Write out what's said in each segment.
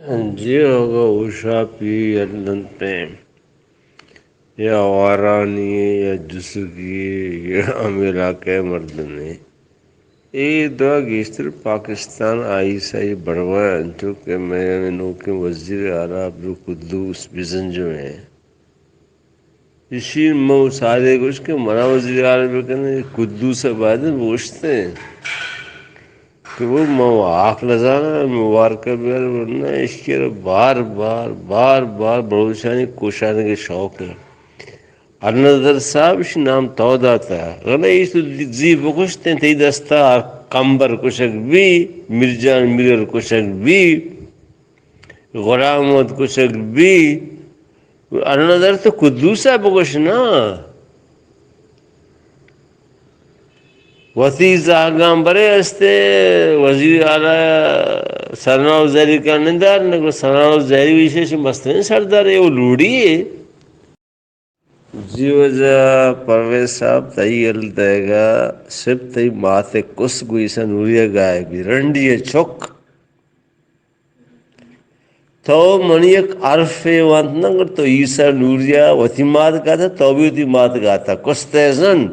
جی ہوگا اوشا پی یلنتے یا وارانی یا جسگی یا علاقۂ مردنے یہ دعا گیشتر پاکستان آئی سائی بڑوا جو کہ میں نو کے وزیر اعلیٰ عبدالقدوس بزن جو ہیں اسی مئو سارے کچھ کے منا وزیر اعلیٰ کہنے قدوس آباد پوچھتے ہیں کہ وہ آنکھ لذانا مبارکہ ورنہ اس کے بار بار بار بار بڑوشانی کوشانے کے شوق ہے النظر صاحب نام تود آتا ہے غنا اس زی بکشتے تی دستا کمبر کشک بھی مرجان مرر کشک بھی غلام محمد کشک بھی النظر تو قدوس ہے بکش نا وسیع آگام برے ہستے وزیر اعلیٰ سرناؤ زہری کا نندار نہ سرناؤ زہری وشیش مست سردار ہے وہ لوڑی ہے جی وجہ پرویز صاحب تئی دے گا صرف تئی ماتے کس گوئی سا نوریہ گائے بھی رنڈی چک تو منی ایک عرف وانت نہ کر تو عیسیٰ نوریہ وتی مات کا تھا تو بھی وتی مات کا تھا کس تیزن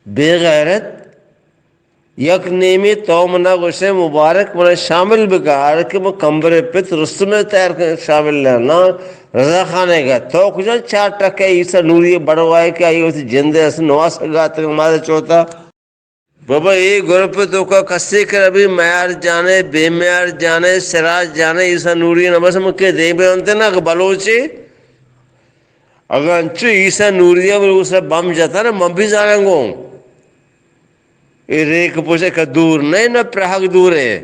بے غیرت یک نیمی تو منا گوشے مبارک منا شامل بکار کہ وہ کمبرے پت رستم تیار شامل لینا رضا خانے کا تو کچھ 4% عیسیٰ نوری بڑوائے کہ آئی ہوتی جندے اس نواز گا تک مادہ چوتا بابا یہ گروپ تو کا کسی کر ابھی معیار جانے بے معیار جانے سراج جانے عیسیٰ نوری نمس مکہ دے بے انتے نا کہ بلوچی اگر انچو عیسیٰ نوری اسے بم جاتا نا من بھی جانیں گو یہ ریک پوچھے کہ دور نہیں نہ پرہگ دور ہے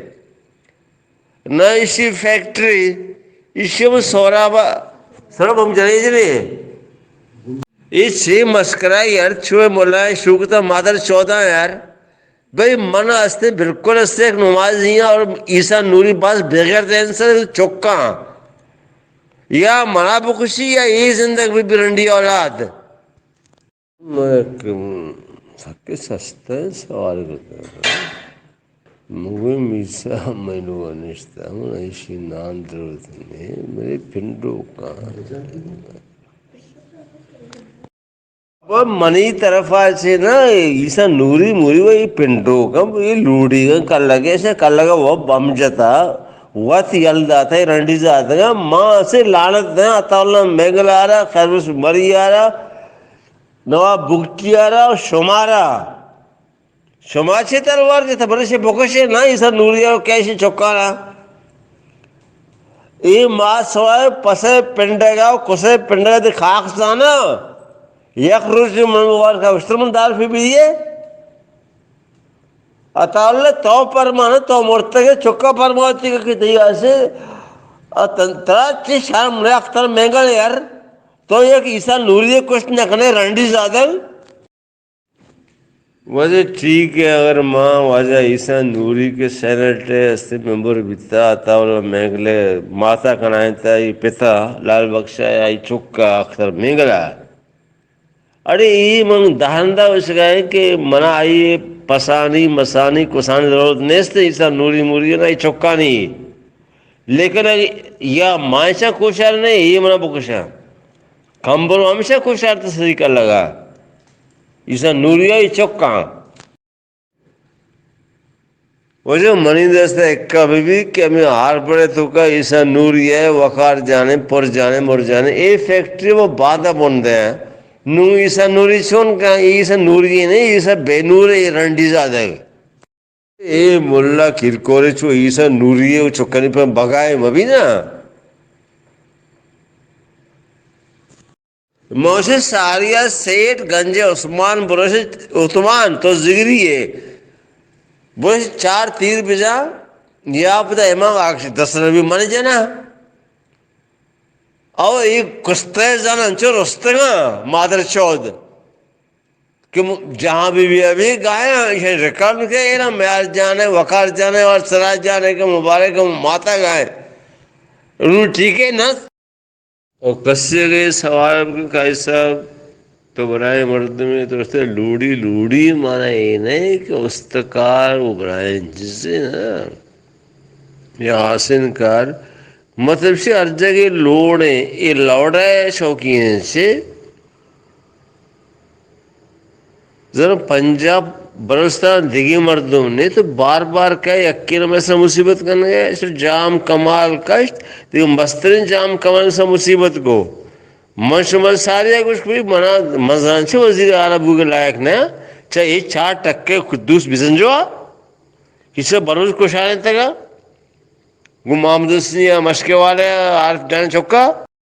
نہ اسی فیکٹری اسی میں سورابا سوراب ہم جانے جی نہیں یہ چھ مسکرہ یار چھوئے مولا شوکتا مادر 14 یار بھئی من استے بالکل استے ایک نماز نہیں ہے اور عیسیٰ نوری باز بغیر دین سے چکا یا منا بکشی یا یہ زندگ بھی برنڈی اولاد سکے سستا ہے سوال کرتا مگوی میسا مینو نشتا ہوں ایسی نان ضرورت نہیں میرے پنڈو کا وہ منی طرف سے نا عیسیٰ نوری موری وہ یہ پنڈو کا یہ لوڑی کا کل لگے سے کل لگا وہ بم جتا وط یلدا تھا رنڈی جاتا گا ماں سے لعنت دیں عطا اللہ مینگل آ رہا خیربس مری آ رہا نواب بگٹی آ رہا شمارا شما چھے تلوار جتا بڑے سے بکشے نا عیسیٰ نوری اور کیسے چکانا یہ ماں سوائے پسے پنڈے گا کسے پنڈے گا دی خاک سانا یک روز منوار کا اشترمن دار فی بھی عطا اللہ تو پرمانا تو مرتگے چکا پرماتی کہ تیار سے تراچی شارم مرے اختر مینگل یار تو یک عیسیٰ نوری کچھ نکنے رنڈی زیادہ وجہ ٹھیک ہے اگر ماں واجہ عیسیٰ نوری کے سینٹ استے ممبر بیتا عطا اللہ مینگلے ماتا کنائیں تا یہ پتا لال بخشا آئی چکا اختر مینگلہ ارے یہ من دہندہ اس گئے کہ منا آئیے پسانی مسانی کسانی ضرورت نیستے عیسیٰ نوری موری نا یہ چکا نہیں لیکن یا مائشہ کوشار نہیں یہ منا بکشا کمبرو ہمیشہ کوشار تو صدیقہ لگا عیسیٰ نوری یہ چکا وجہ منی دستا ایک کبھی بھی کہ ہمیں ہار پڑے تو کا عیسیٰ نوری ہے وقار جانے پر جانے مر جانے اے فیکٹری وہ بادہ بندے ہیں نو عیسیٰ نوری چون کہاں عیسیٰ نوری نہیں عیسیٰ بے نور ہے رنڈی زیادہ ہے اے ملا کھرکورے چھو عیسیٰ نوری ہے وہ چکانی پر بگائے مبھی نا موسیٰ ساریہ سیٹ گنج عثمان بروش عثمان تو زگری ہے بروش 4 تیر بجا یا پتا امام آکشی 10 ربی مانے جانا او یہ کستے زنان چو رستے گا مادر چود کہ جہاں بھی ابھی گائے ریکارڈ میں کہ نا میار جانے وقار جانے اور سراج جانے کے مبارک ماتا گائے انہوں ٹھیک ہے نا اور کسے گئے سوال کا صاحب تو برائے مرد میں تو رستے لوڑی لوڑی مانا یہ نہیں کہ استکار وہ برائے جسے نا یا حسن کار مطلب سے ہر جگہ لوڑے یہ لوڑا ہے شوقین سے ذرا پنجاب بلوچستان دیگی مردم نے تو بار بار کہے یقین میں سے مصیبت کرنے گئے اس جام کمال کشت تو مسترین جام کمال سے مصیبت کو منشمل سارے کچھ بھی منا مزان سے وزیر اعلیٰ بو کے لائق نہ چاہے یہ 4% خدوس بزن جو کسی بروز کو شانے تگا وہ محمد حسنی یا مشکے والے عارف جان چوکا